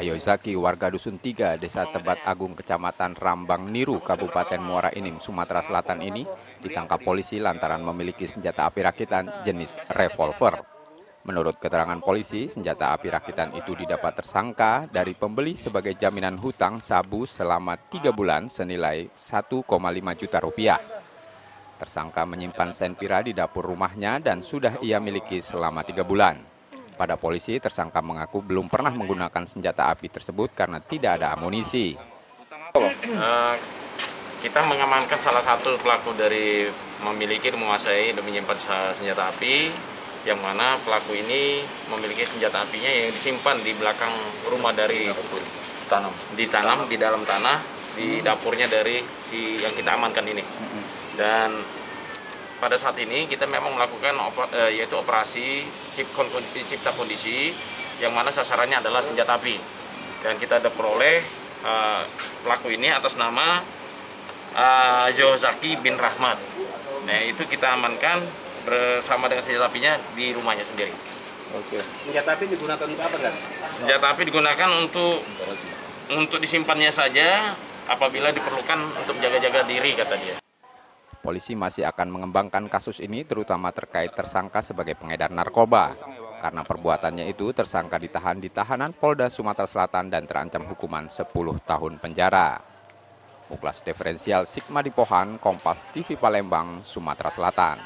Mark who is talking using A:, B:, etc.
A: Ayo Zaki, warga Dusun 3, Desa Tebat Agung, Kecamatan Rambang Niru, Kabupaten Muara Enim, Sumatera Selatan ini ditangkap polisi lantaran memiliki senjata api rakitan jenis revolver. Menurut keterangan polisi, senjata api rakitan itu didapat tersangka dari pembeli sebagai jaminan hutang sabu selama 3 bulan senilai 1,5 juta rupiah. Tersangka menyimpan senpira di dapur rumahnya dan sudah ia miliki selama 3 bulan. Pada polisi, tersangka mengaku belum pernah menggunakan senjata api tersebut karena tidak ada amunisi.
B: Kita mengamankan salah satu pelaku dari memiliki dan menguasai dan menyimpan senjata api, yang mana pelaku ini memiliki senjata apinya yang disimpan di belakang rumah dari ditanam di dalam tanah di dapurnya dari yang kita amankan ini. Dan pada saat ini kita memang melakukan yaitu operasi cipta kondisi, yang mana sasarannya adalah senjata api, dan kita ada peroleh pelaku ini atas nama Zaki bin Rahmat. Nah, itu kita amankan bersama dengan senjata apinya di rumahnya sendiri.
C: Oke. Senjata api digunakan untuk apa kan?
B: Senjata api digunakan untuk disimpannya saja apabila diperlukan untuk jaga-jaga diri, kata dia.
A: Polisi masih akan mengembangkan kasus ini terutama terkait tersangka sebagai pengedar narkoba. Karena perbuatannya itu tersangka ditahan di tahanan Polda Sumatera Selatan dan terancam hukuman 10 tahun penjara. Muklas Diferensial Sigma Dipohan, Kompas TV Palembang, Sumatera Selatan.